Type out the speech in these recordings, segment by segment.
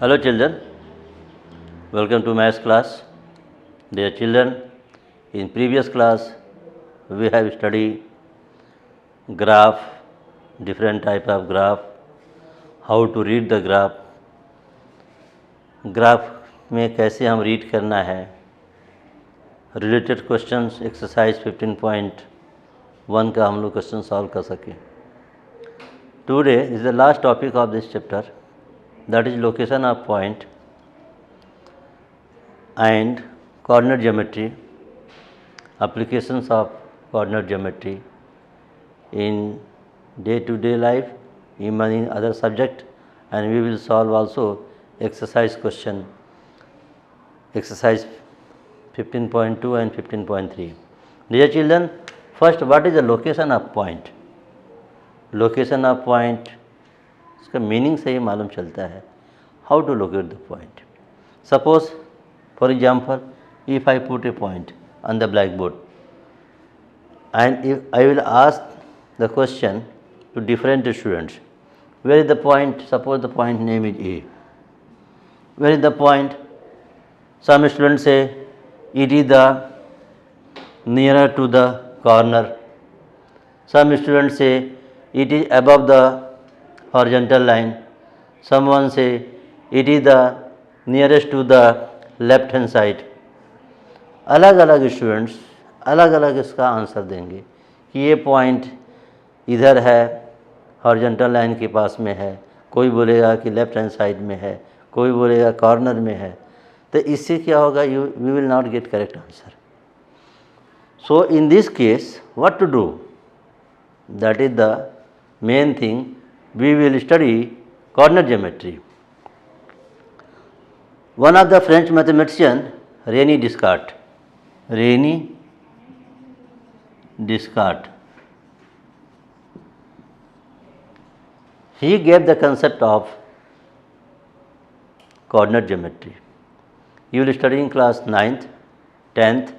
Hello children, welcome to maths class. Dear children, in previous class we have studied graph, different type of graph, how to read the graph, graph में कैसे हम read करना है, related questions exercise 15.1 का हम लोग question solve कर सकें. Today is the last topic of this chapter, that is location of point and coordinate geometry, applications of coordinate geometry in day-to-day life, even in other subject, and we will solve also exercise question, exercise 15.2 and 15.3. Dear children, first what is the location of point? Location of point, इसका meaning से ही मालूम चलता है. How to locate the point. Suppose for example, if I put a point on the blackboard and if I will ask the question to different students, where is the point. Suppose the point name is A. Where is the point. Some student से it is the nearer to the corner. Some student से it is above the horizontal line. Someone say it is the nearest to the left hand side. अलग अलग students अलग अलग इसका answer देंगे कि ये पॉइंट इधर है, हॉरिजॉन्टल लाइन के पास में है. कोई बोलेगा कि लेफ्ट हैंड साइड में है, कोई बोलेगा कॉर्नर में है. तो इससे क्या होगा, we will not get correct answer. So in this case what to do, that is the main thing. We will study coordinate geometry. One of the French mathematician, René Descartes, he gave the concept of coordinate geometry. You will study in class 9th, 10th,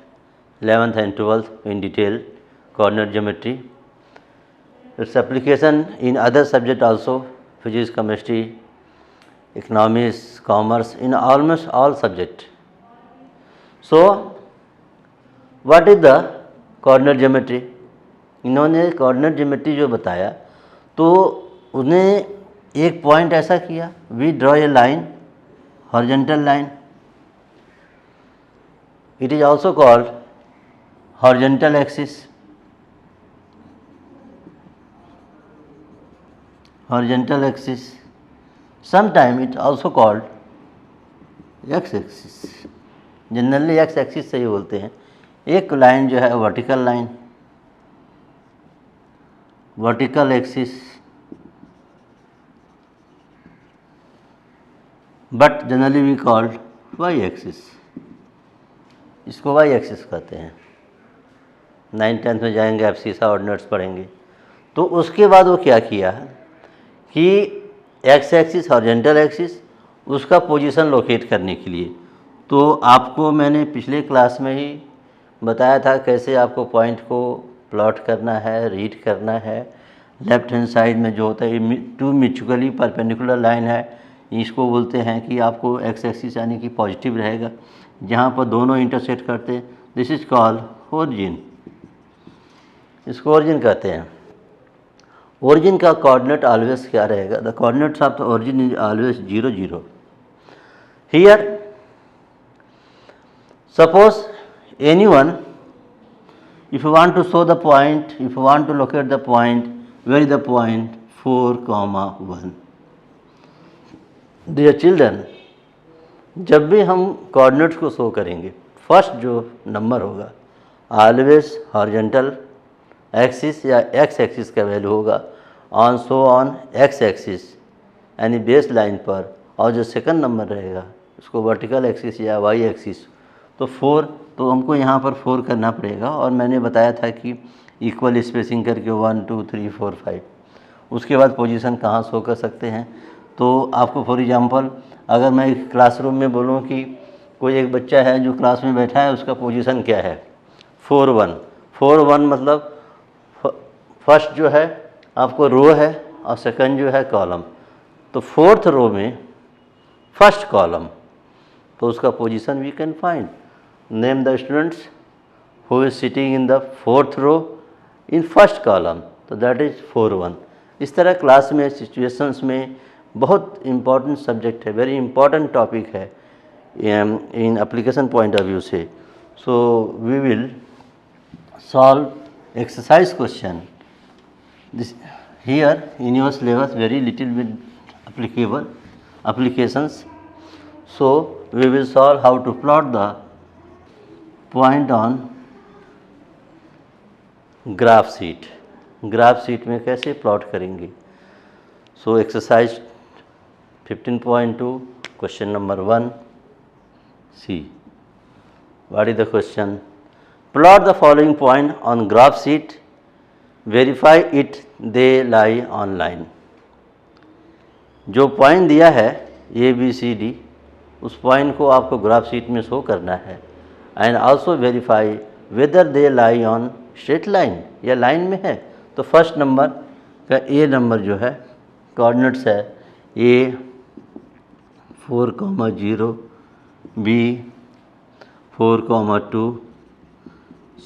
11th and 12th in detail coordinate geometry. Its application in other subject also, physics, chemistry, economics, commerce, in almost all subject. So what is the coordinate geometry? इन्होंने coordinate geometry जो बताया तो उन्हें एक point ऐसा किया, we draw a line, horizontal line. It is also called horizontal axis. Horizontal axis, sometime it also called x axis. Generally x axis से ही बोलते हैं. एक लाइन जो है vertical line, vertical axis, but generally we called y axis. इसको y axis कहते हैं. 9th-10th में जाएंगे आप सीसा ऑर्डिनेट्स पढ़ेंगे. तो उसके बाद वो क्या किया कि एक्स एक्सिस, हॉरिजॉन्टल एक्सिस, उसका पोजीशन लोकेट करने के लिए, तो आपको मैंने पिछले क्लास में ही बताया था कैसे आपको पॉइंट को प्लॉट करना है, रीड करना है. लेफ्ट हैंड साइड में जो होता है टू म्यूचुअली परपेंडिकुलर लाइन है, इसको बोलते हैं कि आपको एक्स एक्सिस यानी कि पॉजिटिव रहेगा, जहाँ पर दोनों इंटरसेक्ट करते हैं. This is called origin. इसको ओरिजिन कहते हैं. ओरिजिन का कोऑर्डिनेट ऑलवेज क्या रहेगा, the coordinates of the origin is always 0 0. Here suppose anyone, if you want to show the point, if you want to locate the point, where is the point 4,1. Dear children, जब भी हम coordinates को show करेंगे, first जो number होगा always horizontal axis या x axis का value होगा on so on x axis यानी बेस लाइन पर, और जो सेकंड नंबर रहेगा उसको वर्टिकल एक्सिस या वाई एक्सिस. तो 4, तो हमको यहाँ पर 4 करना पड़ेगा. और मैंने बताया था कि इक्वल स्पेसिंग करके 1 2 3 4 5. उसके बाद पोजीशन कहाँ शो कर सकते हैं. तो आपको फॉर एग्जांपल अगर मैं क्लासरूम में बोलूँ कि कोई एक बच्चा है जो क्लास में बैठा है, उसका पोजीशन क्या है 4 1. 4 1 मतलब फर्स्ट जो है आपको रो है और सेकंड जो है कॉलम. तो फोर्थ रो में फर्स्ट कॉलम, तो उसका position we can find. Name the students who is sitting in the fourth row in first column, तो दैट इज 4-1। इस तरह क्लास में सिचुएशंस में बहुत इम्पॉर्टेंट सब्जेक्ट है, वेरी इम्पॉर्टेंट टॉपिक है in application point of view से। So we will solve exercise question this here in your syllabus, very little bit applicable applications. So we will solve how to plot the point on graph sheet. Graph sheet में कैसे plot करेंगे। So exercise 15.2 question number 1 C. What is the question? Plot the following point on graph sheet, verify it they lie on line. जो point दिया है ABCD, उस point को आपको graph sheet में शो करना है and also verify whether they lie on straight line, या लाइन में है। तो फर्स्ट नंबर का A नंबर जो है कोऑर्डिनेट्स है A 4,0, B 4,2,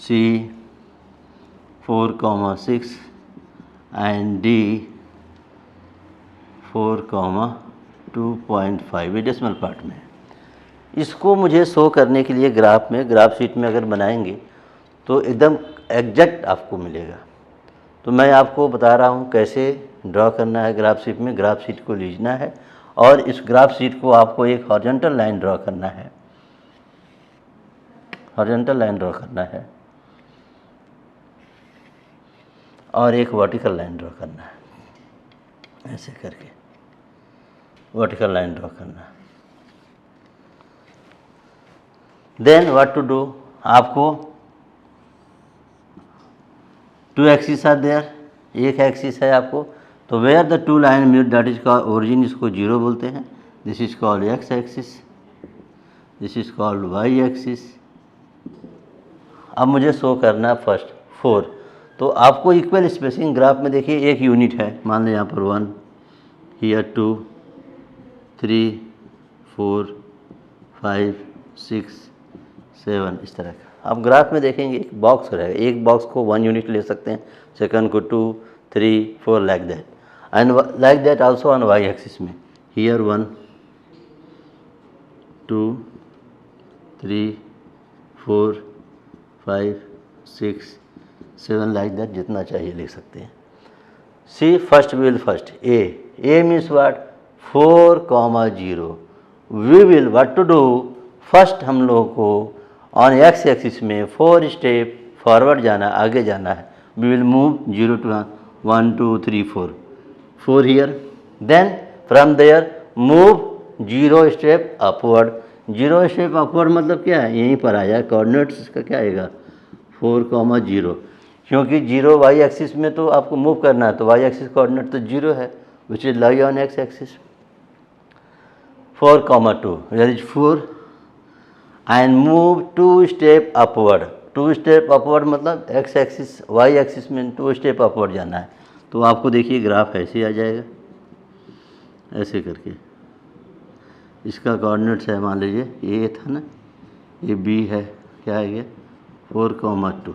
C 4,6 and D 4,2.5 decimal part में। इसको मुझे शो करने के लिए ग्राफ शीट में अगर बनाएंगे तो एकदम एग्जैक्ट आपको मिलेगा। तो मैं आपको बता रहा हूँ कैसे ड्रॉ करना है ग्राफ शीट में। ग्राफ शीट को लीजना है और इस ग्राफ शीट को आपको एक हॉरिजॉन्टल लाइन ड्रॉ करना है, हॉरिजॉन्टल लाइन ड्रॉ करना है और एक वर्टिकल लाइन ड्रॉ करना है, ऐसे करके वर्टिकल लाइन ड्रॉ करना है। देन व्हाट टू डू, आपको 2 एक्सिस आर देयर, एक एक्सिस है आपको, तो where the 2 line meet that is called origin, इसको 0 बोलते हैं। This is called x axis, this is called y axis. अब मुझे शो करना फर्स्ट 4, तो आपको इक्वल स्पेसिंग ग्राफ में देखिए एक यूनिट है, मान लें यहाँ पर 1, हियर 2, 3, 4, 5, 6, 7, इस तरह का। आप ग्राफ में देखेंगे एक बॉक्स रहेगा, एक बॉक्स को 1 यूनिट ले सकते हैं, सेकंड को 2, 3, 4 like that, and like that also on y axis में, हियर 1, 2, 3, 4, 5, 6, 7 लाइक दैट, जितना चाहिए लिख सकते हैं। See first will first A means what 4,0। We will what to do, first हम लोगों को ऑन x एक्सिस में 4 स्टेप फॉरवर्ड जाना, आगे जाना है। We will move 0 to 1, 2, 3, 4 here, then from there move 0 step upward. 0 step upward मतलब क्या है, यहीं पर आ जाए, कोऑर्डिनेट्स इसका क्या आएगा 4,0, क्योंकि 0 y एक्सिस में तो आपको मूव करना है, तो y एक्सिस कोऑर्डिनेट तो 0 है, which is lie on x axis. 4,2 where is 4 and move 2 step upward. 2 step upward मतलब x एक्सिस y एक्सिस में 2 स्टेप अपवर्ड जाना है। तो आपको देखिए ग्राफ ऐसे आ जाएगा, ऐसे करके। इसका कोऑर्डिनेट्स है, मान लीजिए a था ना, ये b है, क्या है ये 4,2।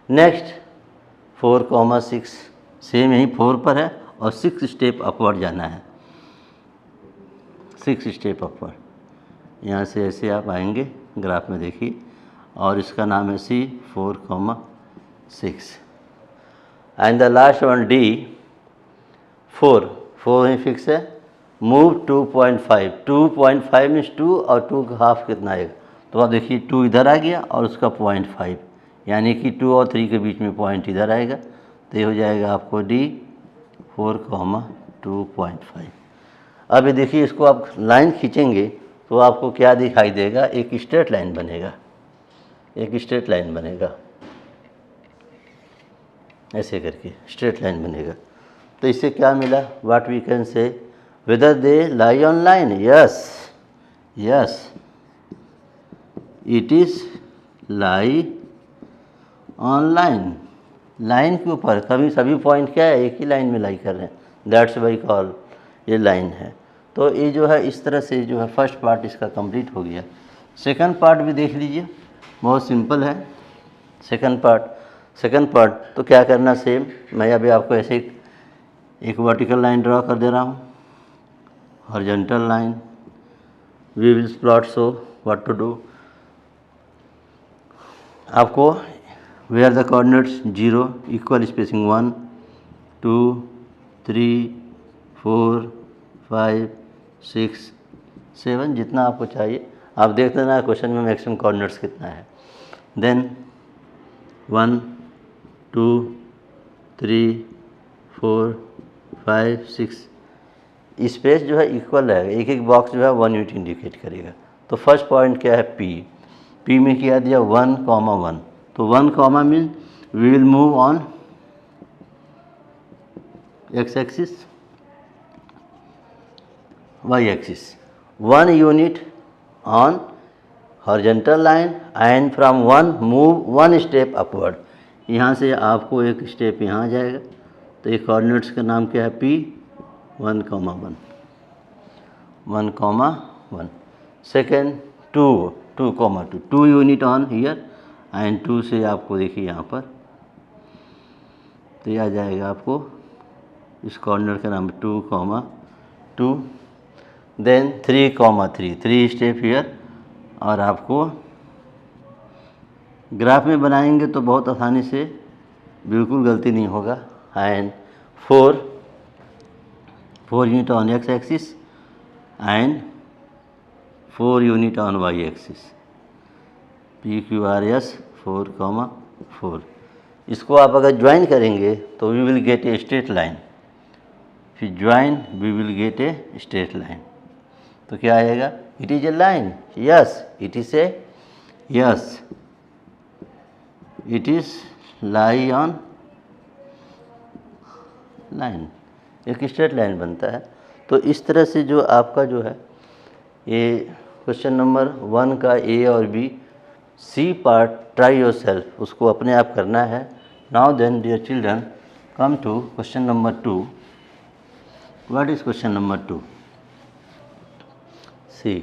नेक्स्ट 4,6, सेम यही 4 पर है और 6 स्टेप अपवर्ड जाना है, 6 स्टेप अपवर्ड। यहाँ से ऐसे आप आएंगे ग्राफ में देखिए, और इसका नाम है C 4,6 and the last one D 4 he fix है। मूव 2.5, 2.5 मीन्स 2 और 2 का हाफ कितना आएगा, तो आप देखिए 2 इधर आ गया और उसका 0.5, यानी कि 2 और 3 के बीच में पॉइंट इधर आएगा, तो ये हो जाएगा आपको D 4,2.5। अब ये देखिए, इसको आप लाइन खींचेंगे तो आपको क्या दिखाई देगा, एक स्ट्रेट लाइन बनेगा, एक स्ट्रेट लाइन बनेगा, ऐसे करके स्ट्रेट लाइन बनेगा। तो इससे क्या मिला, what we can say, whether they lie on line, yes yes it is lie on line, line के ऊपर। कभी सभी पॉइंट क्या है, एक ही लाइन में लाई कर रहे हैं, दैट्स वाई कॉल ये लाइन है। तो ये जो है इस तरह से जो है फर्स्ट पार्ट इसका कंप्लीट हो गया। सेकंड पार्ट भी देख लीजिए, बहुत सिंपल है। सेकंड पार्ट तो क्या करना, सेम मैं अभी आपको ऐसे एक वर्टिकल लाइन ड्रॉ कर दे रहा हूँ, horizontal line, we will plot, so what to do, आपको where the coordinates 0, equal spacing 1 2 3 4 5 6 7, जितना आपको चाहिए आप देख लेना क्वेश्चन में मैक्सिमम कोऑर्डिनेट्स कितना है। देन 1 2 3 4 5 6, स्पेस जो है इक्वल है, एक एक बॉक्स जो है 1 यूनिट इंडिकेट करेगा। तो फर्स्ट पॉइंट क्या है, पी में क्या दिया 1, 1, तो 1, mean we will move on x axis, y axis, 1 unit on horizontal line and from 1 move 1 step upward. यहाँ से आपको एक स्टेप यहाँ जाएगा, तो ये कोऑर्डिनेट्स का नाम क्या है, P 1, 1, second 2, 2 unit on here and 2 से आपको देखिए यहाँ पर, तो यह आ जाएगा आपको इस कोऑर्डिनेट का नाम 2, 2, देन 3 स्टेप हियर, और आपको ग्राफ में बनाएंगे तो बहुत आसानी से, बिल्कुल गलती नहीं होगा, and 4 unit on x axis and 4 unit on Y axis, PQRS 4, 4। इसको आप अगर ज्वाइन करेंगे तो we will get a straight line, फिर join we will get a straight line. तो क्या आएगा, it is a line, yes it is a, yes it is lie on line, एक स्ट्रेट लाइन बनता है। तो इस तरह से जो आपका जो है ये क्वेश्चन नंबर 1 का ए और b, c part try yourself, उसको अपने आप करना है। Now then dear children, come to question number 2। What is question number 2? See,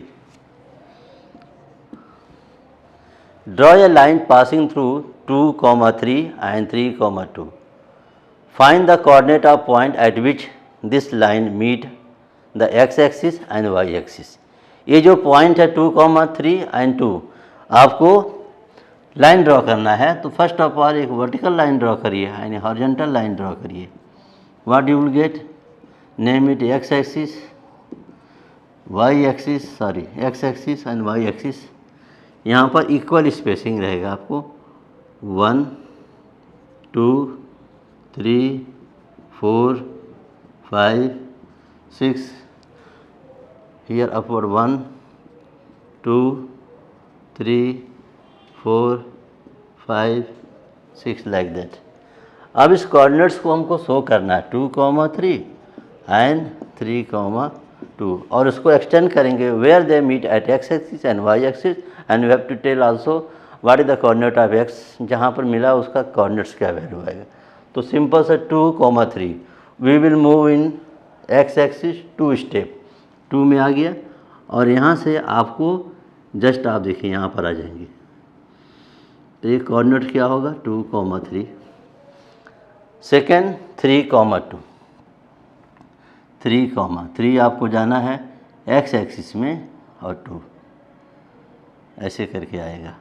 draw a line passing through 2, 3 and 3, 2. Find the coordinate of point at which this line meet the x-axis and y-axis. ये जो point है 2, 3 and 2, आपको line draw करना है। तो first of all एक vertical line draw करिए, यानी हॉरिजॉन्टल लाइन ड्रॉ करिए। What you will get, name it x axis, y axis, x axis and y axis. यहाँ पर इक्वल स्पेसिंग रहेगा आपको, 1 2 3 4 5 6, here upward 1 2 3 4 5 6 लाइक दैट। अब इस कोऑर्डिनेट्स को हमको शो करना है 2, 3 एंड 3, 2, और उसको एक्सटेंड करेंगे where they meet at x axis and y axis, and we have to tell also what is the coordinate of x, जहाँ पर मिला उसका कोऑर्डिनेट्स क्या वैल्यू आएगा। तो सिंपल से 2, 3 we will move in x axis 2 step, 2 में आ गया, और यहाँ से आपको जस्ट आप देखिए यहाँ पर आ जाएंगे। तो ये कोऑर्डिनेट क्या होगा, 2, 3, सेकेंड 3, 2, 3 आपको जाना है एक्स एक्सिस में, और 2 ऐसे करके आएगा।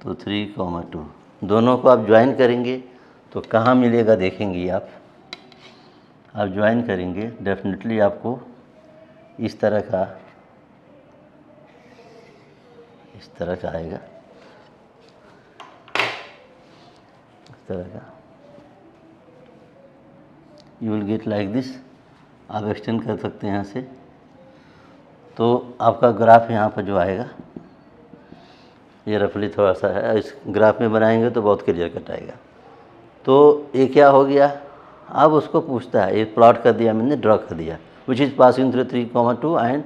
तो 3, 2 दोनों को आप ज्वाइन करेंगे तो कहाँ मिलेगा देखेंगे आप ज्वाइन करेंगे डेफिनेटली आपको इस तरह का आएगा, इस तरह का you will get like this. आप एक्सटेंड कर सकते हैं यहाँ से, तो आपका ग्राफ यहाँ पर जो आएगा ये रफली थोड़ा सा है, इस ग्राफ में बनाएंगे तो बहुत क्लियर कट आएगा। तो ये क्या हो गया, अब उसको पूछता है, ये प्लॉट कर दिया मैंने, ड्रॉ कर दिया, which is passing through 3, 2 and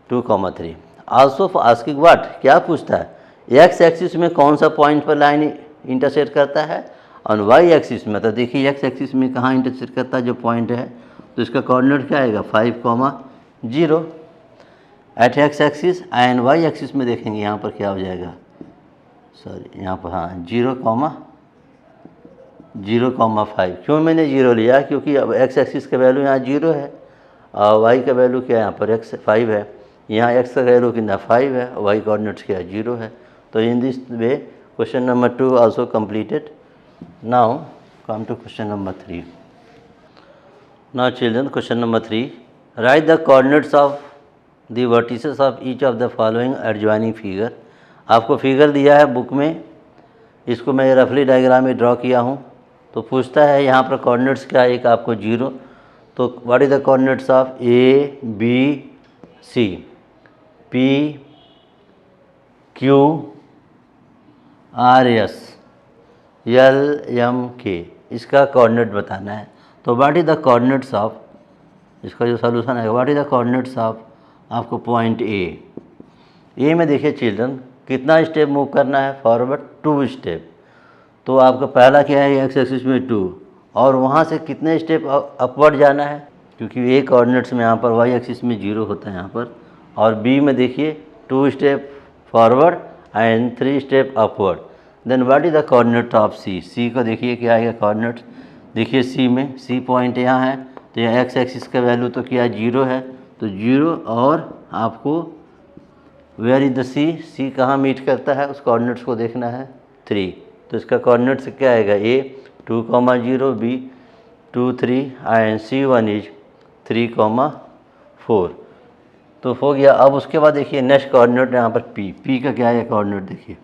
2, 3। Also asking what, क्या पूछता है, एक्स एक्सिस में कौन सा पॉइंट पर लाइन इंटरसेक्ट करता है, और वाई एक्सिस में, तो देखिए एक्स एक्सिस में कहाँ इंटरसेक्ट करता है जो पॉइंट है, तो इसका कोऑर्डिनेट क्या आएगा 5,0। At x axis and y axis में देखेंगे यहाँ पर क्या हो जाएगा, सॉरी यहाँ पर हाँ 0,5। क्यों मैंने 0 लिया, क्योंकि अब एक्स एक्सिस का वैल्यू यहाँ 0 है और वाई का वैल्यू क्या है यहाँ पर 5 है। यहाँ एक्स का वैल्यू कितना 5 है और वाई कोऑर्डिनेट्स क्या है 0 है। तो इन this way question number 2 also completed. Now come to question number 3. Now children, question number 3. Write the coordinates of the vertices of each of the following adjoining figure. आपको figure दिया है book में, इसको मैं रफली डायग्राम में draw किया हूँ। तो पूछता है यहाँ पर कोऑर्डिनेट्स क्या है, एक आपको 0। तो what is the coordinates of A B C, P Q R S L M के, इसका कोऑर्डिनेट बताना है। तो what is the coordinates of, इसका जो सॉल्यूशन है what is the coordinates of आपको पॉइंट ए में देखिए चिल्ड्रन कितना स्टेप मूव करना है, फॉरवर्ड 2 स्टेप। तो आपका पहला क्या है एक्स एक्सिस में 2 और वहाँ से कितने स्टेप अपवर्ड जाना है, क्योंकि ए कोऑर्डिनेट्स में यहाँ पर वाई एक्सिस में 0 होता है यहाँ पर, और बी में देखिए 2 step forward and 3 step upward. Then what is the coordinate of C, C को देखिए क्या आएगा कोऑर्डिनेट, देखिए सी में सी पॉइंट यहाँ है तो यहाँ एक्स एक्सिस का वैल्यू तो क्या 0 है, तो 0 और आपको वेयर इज द सी, सी कहाँ मीट करता है उस कोऑर्डिनेट्स को देखना है 3। तो इसका कोऑर्डिनेट्स क्या आएगा ए 2,0 बी 2 3 एंड सी 1 इज 3,4। तो हो गया। अब उसके बाद देखिए नेक्स्ट कोऑर्डिनेट यहाँ पर पी का क्या है कोऑर्डिनेट, देखिए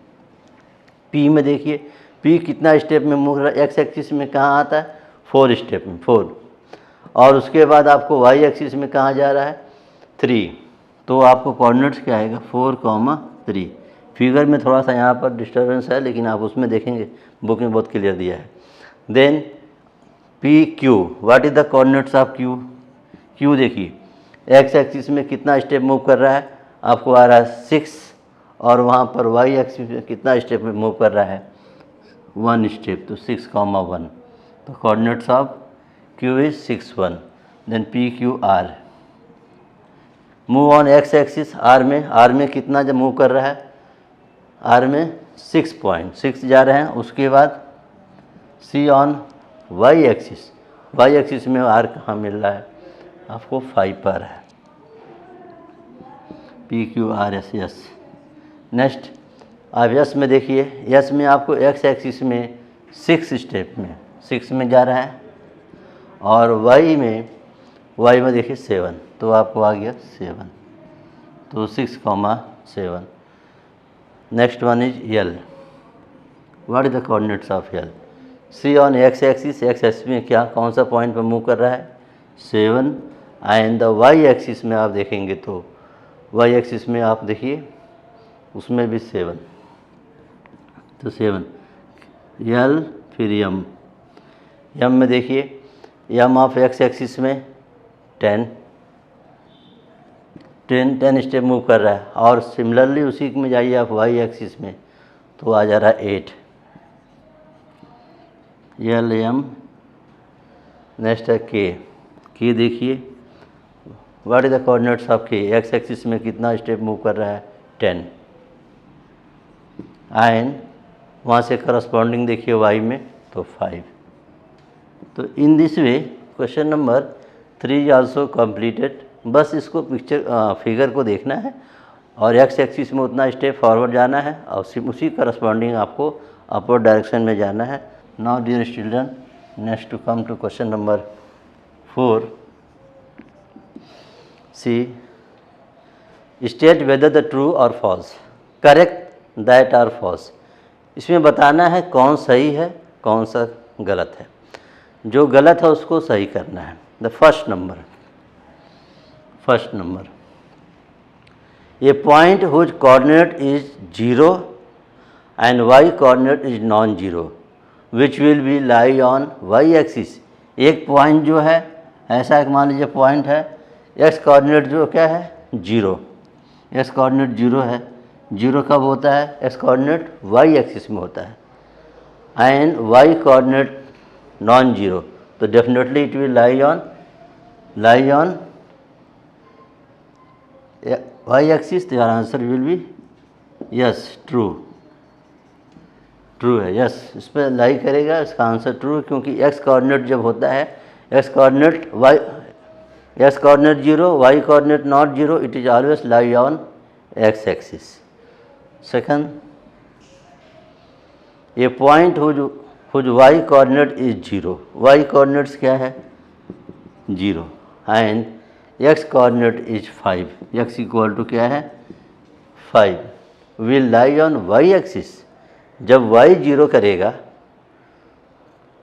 पी में देखिए पी कितना स्टेप में मूव रहा है, एक्स एक्सिस में कहाँ आता है 4 स्टेप में 4, और उसके बाद आपको वाई एक्सिस में कहाँ जा रहा है 3। तो आपको कोऑर्डिनेट्स क्या आएगा 4,3। फिगर में थोड़ा सा यहाँ पर डिस्टर्बेंस है लेकिन आप उसमें देखेंगे बुक में बहुत क्लियर दिया है। Then P Q, what is the coordinates of Q, Q देखिए एक्स एक्सिस में कितना स्टेप मूव कर रहा है, आपको आ रहा है 6, और वहाँ पर वाई एक्सिस में कितना स्टेप में मूव कर रहा है 1 स्टेप, तो 6,1। तो coordinates of Q is 6 1। Then P Q R, move on x axis, R में कितना जब मूव कर रहा है, आर में 6.6 जा रहे हैं। उसके बाद सी ऑन वाई एक्सिस में आर कहाँ मिल रहा है आपको 5 पर है, P Q R S S. Next अब यस में देखिए, यस में आपको एक्स एक्सिस में 6 स्टेप में 6 में जा रहा है, और वाई में देखिए 7, तो आपको आ गया 7, तो 6,7। Next one is L, what is the coordinates of L, see on x axis में क्या कौन सा पॉइंट पर मूव कर रहा है 7, एंड द वाई एक्सिस में आप देखेंगे तो वाई एक्सिस में आप देखिए उसमें भी 7, तो 7 यल। फिर यम में देखिए यम ऑफ एक्स एक्सिस में 10 स्टेप मूव कर रहा है, और सिमिलरली उसी में जाइए आप वाई एक्सिस में तो आ जा रहा है 8 यल एम। नेक्स्ट है के देखिए what is the coordinates of के, एक्स एक्सिस में कितना स्टेप मूव कर रहा है 10, एंड वहाँ से करस्पॉन्डिंग देखिए वाई में तो 5। तो इन this way question number 3 is also completed. बस इसको फिगर को देखना है और एक्स एक्सिस में उतना स्टेप फॉरवर्ड जाना है और उसी करस्पॉन्डिंग आपको अपवर्ड डायरेक्शन में जाना है। Now dear children, next to come to question number 4। See state whether the true or false, correct that or false. इसमें बताना है कौन सही है कौन सा गलत है, जो गलत है उसको सही करना है। The first number a point whose coordinate is 0 and Y coordinate is non zero which will be lie on Y axis. एक पॉइंट जो है ऐसा एक मान लीजिए पॉइंट है, एक्स कोऑर्डिनेट जो क्या है 0, एक्स कोऑर्डिनेट 0 है। 0 कब होता है, एक्स कोऑर्डिनेट वाई एक्सिस में होता है, and Y coordinate non zero, तो definitely it will lie on lie on y axis, तो your answer will be yes, true, true है, यस, इस पर लाई करेगा, इसका आंसर ट्रू, क्योंकि x कोऑर्डिनेट जब होता है, x coordinate y, x coordinate 0, y coordinate not 0, it is always lie on x axis. Second, a point whose y coordinate is 0, y coordinates क्या है 0 and x coordinate is 5, x equal to क्या है 5, will lie on y axis. जब y 0 करेगा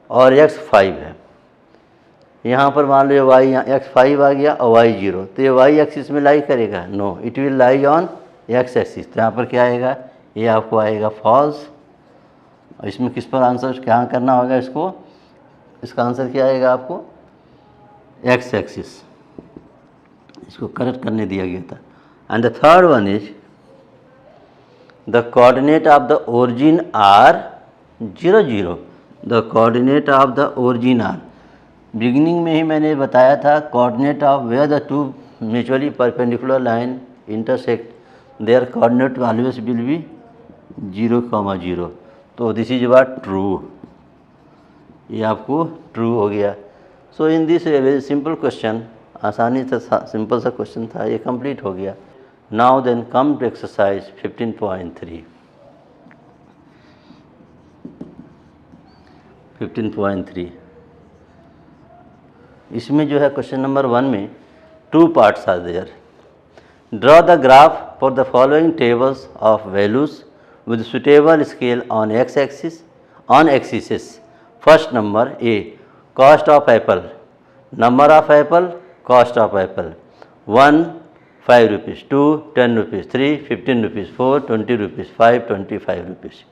और x 5 है, यहाँ पर मान लो y यहाँ x 5 आ गया और y 0, तो ये y एक्सिस में लाई करेगा, no, it will lie on x axis. तो यहाँ पर क्या आएगा, ये आपको आएगा फॉल्स. और इसमें किस पर आंसर क्या करना होगा, इसका आंसर क्या आएगा आपको x एक्सिस, इसको करेक्ट करने दिया गया था. And the third one is the coordinate of the origin are 0 0. the coordinate of the origin are, beginning में ही मैंने बताया था, coordinate of where the two mutually perpendicular line intersect, their coordinate always will be 0, 0. तो this is what true, ये आपको true हो गया. So in this very simple question, आसानी से सिंपल सा क्वेश्चन था, ये कंप्लीट हो गया. Now then come to exercise 15.3. 15.3 इसमें जो है क्वेश्चन नंबर 1 में 2 parts are there. Draw the graph for the following tables of values with suitable scale on x axis on axis. First number A, cost of apple, number of apple, cost of apple. 1 5 rupees, 2 10 rupees, 3 15 rupees, 4 20 rupees, 5 25 rupees.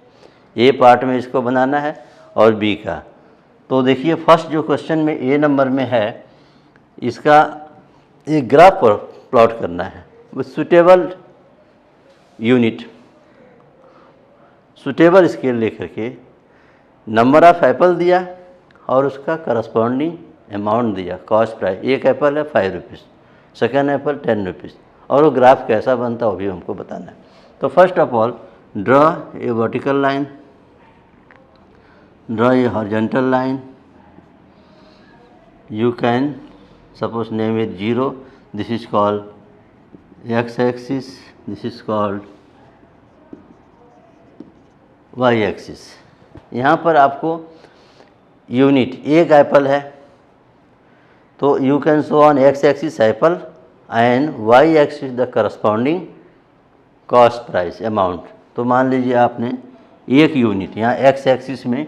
A part में इसको बनाना है और B का. तो देखिए first जो question में ए number में है, इसका एक ग्राफ पर प्लॉट करना है with suitable unit, suitable scale लेकर के. नंबर ऑफ एप्पल दिया और उसका करस्पॉन्डिंग अमाउंट दिया, कॉस्ट प्राइस. एक एप्पल है 5 रुपीज़, सेकेंड एप्पल 10 रुपीज़, और वो ग्राफ कैसा बनता है वो भी हमको बताना है. तो first of all draw a vertical line, draw a horizontal line. You can suppose name it 0, this is called x axis, this is called y axis. यहाँ पर आपको यूनिट एक एप्पल है, तो you can show on x axis Apple and y axis the corresponding cost price amount. तो मान लीजिए आपने एक यूनिट यहाँ x एक्सिस में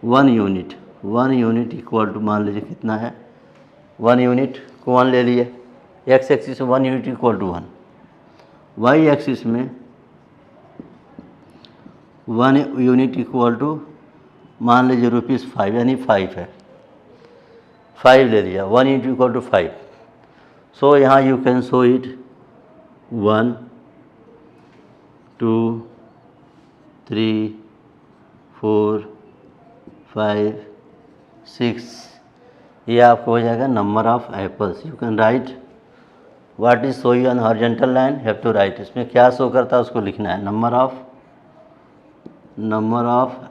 1 यूनिट इक्वल टू मान लीजिए कितना है, 1 यूनिट को 1 ले लिए, x एक्सिस में 1 unit equal to 1, y axis में 1 यूनिट इक्वल टू मान लीजिए ₹5, यानी 5 है, 5 ले लिया, 1 यूनिट इक्वल टू 5. सो यहाँ यू कैन शो इट 1 2 3 4 5 6. ये आपको हो जाएगा number of apples. You can write what is show on horizontal line, have to write. इसमें क्या शो करता है उसको लिखना है, number of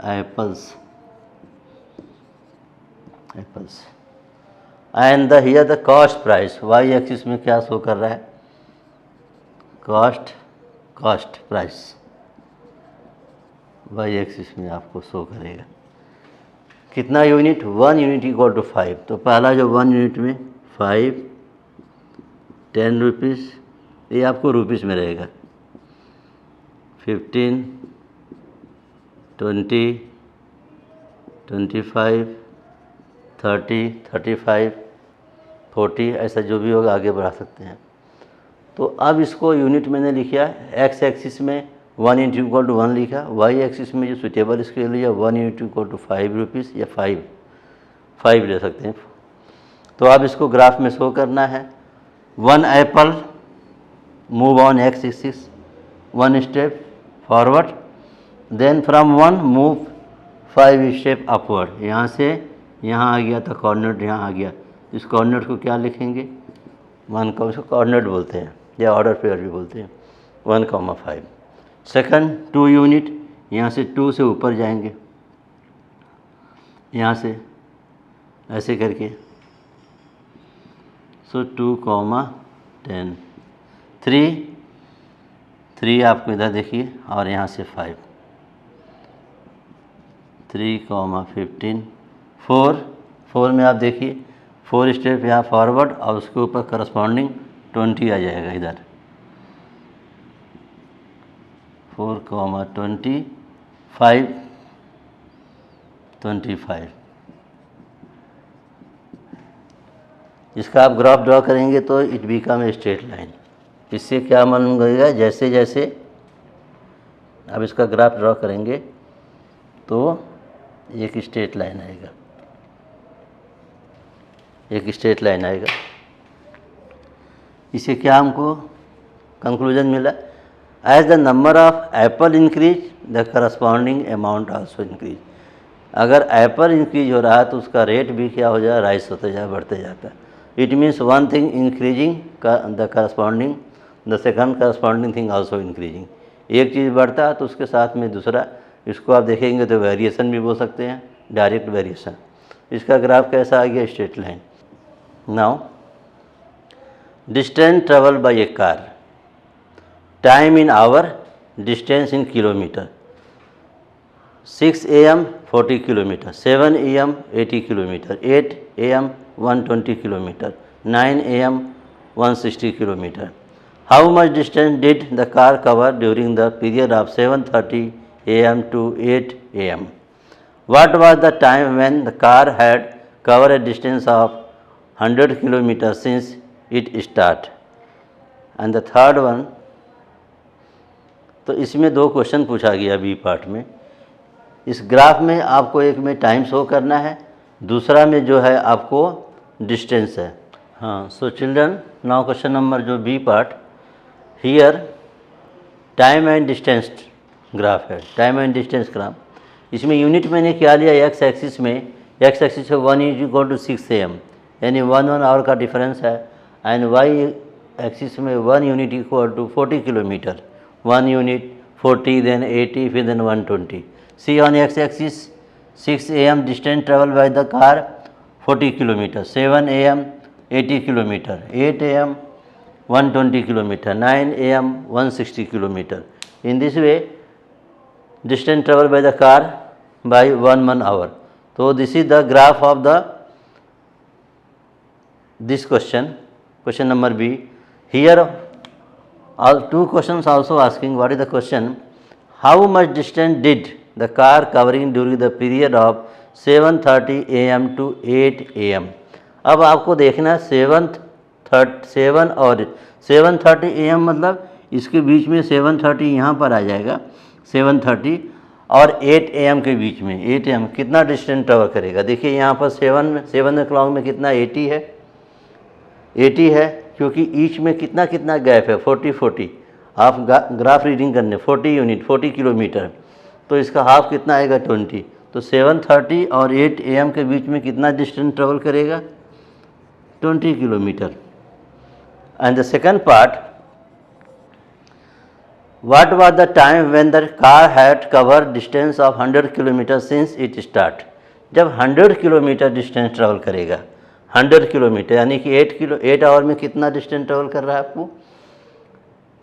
apples and the here the cost price. y axis में क्या शो कर रहा है, कॉस्ट प्राइस y एक्सिस में आपको शो करेगा. कितना यूनिट, 1 यूनिट इक्वल टू 5. तो पहला जो 1 यूनिट में 5 10 रुपीज़, ये आपको रुपीज़ में रहेगा, 15 20 25 30 35 40, ऐसा जो भी होगा आगे बढ़ा सकते हैं. तो अब इसको यूनिट मैंने लिखा, x एक्सिस में 1 यूनिट इक्वल टू 1 लिखा, y एक्सिस में जो सुटेबल स्केल लिया 1 यूनिट इक्वल टू 5 रुपीज़ या 5 ले सकते हैं. तो अब इसको ग्राफ में शो करना है. 1 apple move on x axis 1 step forward, then from 1 move 5 step upward. यहाँ से यहाँ आ गया तो कोऑर्डिनेट यहाँ आ गया, इस कोऑर्डिनेट को क्या लिखेंगे 1, उसको कोऑर्डिनेट बोलते हैं या ऑर्डर पेयर भी बोलते हैं 1,5। सेकंड 2 यूनिट, यहाँ से 2 से ऊपर जाएंगे, यहाँ से ऐसे करके, सो 2,10। 3 आपको इधर देखिए और यहाँ से 5, 3,15। 4 में आप देखिए 4 स्टेप यहाँ फॉरवर्ड और उसके ऊपर करस्पॉन्डिंग 20 आ जाएगा इधर, 4,20, 5,25। इसका आप ग्राफ ड्रॉ करेंगे तो it become a straight line. इससे क्या मालूम करेगा, जैसे जैसे आप इसका ग्राफ ड्रॉ करेंगे तो एक स्ट्रेट लाइन आएगा, एक स्ट्रेट लाइन आएगा। इससे क्या हमको कंक्लूजन मिला, as the number of apple increase the corresponding amount also increase. अगर एप्पल इंक्रीज हो रहा है तो उसका रेट भी क्या हो जाए, राइज होते जाए, बढ़ते जाता है। It means one thing increasing the corresponding, the second corresponding thing also increasing. एक चीज़ बढ़ता है तो उसके साथ में दूसरा, इसको आप देखेंगे तो वेरिएशन भी बोल सकते हैं, डायरेक्ट वेरिएशन। इसका ग्राफ कैसा आ गया, straight line. Now distance travel by a car, time in hour, distance in kilometre. 6 AM 40 kilometre, 7 AM 80 kilometre, 8 AM 120 kilometre, 9 AM 160 kilometre. How much distance did the car cover during the period of 7:30 AM to 8 AM? What was the time when the car had covered a distance of 100 kilometers since it started? And the third one, तो इसमें 2 question पूछा गया B part में। इस graph में आपको एक में टाइम शो करना है, दूसरा में जो है आपको डिस्टेंस है। हाँ, so children, now question number जो B part, here time and distance graph है, टाइम एंड डिस्टेंस ग्राफ। इसमें यूनिट मैंने क्या लिया, एक्स एक्सिस में, एक्स एक्सिस से 1 = 6 AM, यानी 1 आवर का डिफरेंस है। एंड वाई एक्सिस में 1 यूनिट = 40 किलोमीटर, 1 यूनिट 40, देन 80, फिर then 120। See on x axis 6 AM distance travel by the car 40 kilometre, 7 AM 80 kilometre, 8 AM 120 kilometre, 9 AM 160 kilometre. In this way distance travel by the car by 1 hour. तो this is the graph of the this question number B. Here two questions also asking, what is the question, how much distance did the car covering during the period of 7:30 AM to 8 AM? अब आपको देखना 7 और 7:30 AM मतलब इसके बीच में 7:30 यहाँ पर आ जाएगा, 7:30 और 8 AM के बीच में, 8 AM कितना डिस्टेंस ट्रेवल करेगा। देखिए यहाँ पर 7 o'clock में कितना 80 है, 80 है, क्योंकि ईच में कितना कितना गैप है, 40। आप ग्राफ रीडिंग करने 40 यूनिट 40 किलोमीटर, तो इसका हाफ कितना आएगा 20। तो 7:30 और 8 AM के बीच में कितना डिस्टेंस ट्रेवल करेगा, 20 kilometre. And the second part, what was the time when the car had covered distance of 100 kilometre since it start. जब 100 किलोमीटर डिस्टेंस ट्रेवल करेगा, 100 किलोमीटर यानी कि 8 आवर में कितना डिस्टेंस ट्रेवल कर रहा है, आपको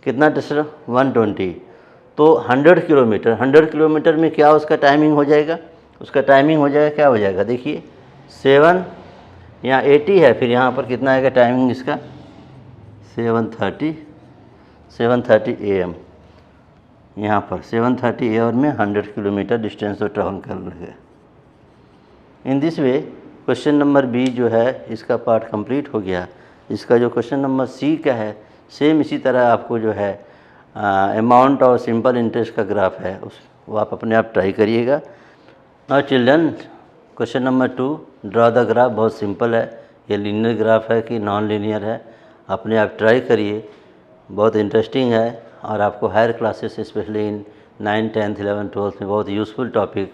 कितना डिस्टेंस, 120। तो 100 किलोमीटर में क्या उसका टाइमिंग हो जाएगा, उसका टाइमिंग हो जाएगा, क्या हो जाएगा, देखिए 7 यहाँ 80 है, फिर यहाँ पर कितना आएगा टाइमिंग इसका, 7:30 AM। यहाँ पर 7:30 AM में 100 किलोमीटर डिस्टेंस तो ट्रेवल कर लेगा। In this way question number B जो है इसका पार्ट कंप्लीट हो गया। इसका जो क्वेश्चन नंबर सी का है, सेम इसी तरह आपको जो है अमाउंट और सिंपल इंटरेस्ट का ग्राफ है, उस वो आप अपने आप ट्राई करिएगा। Now children, question number 2, draw the graph. बहुत सिंपल है, ये लीनियर ग्राफ है कि नॉन लीनियर है, अपने आप ट्राई करिए, बहुत इंटरेस्टिंग है और आपको higher classes specially in 9th 10th 11th 12th में बहुत useful topic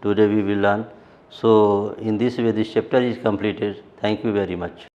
today we will learn. So, in this way this chapter is completed. Thank you very much.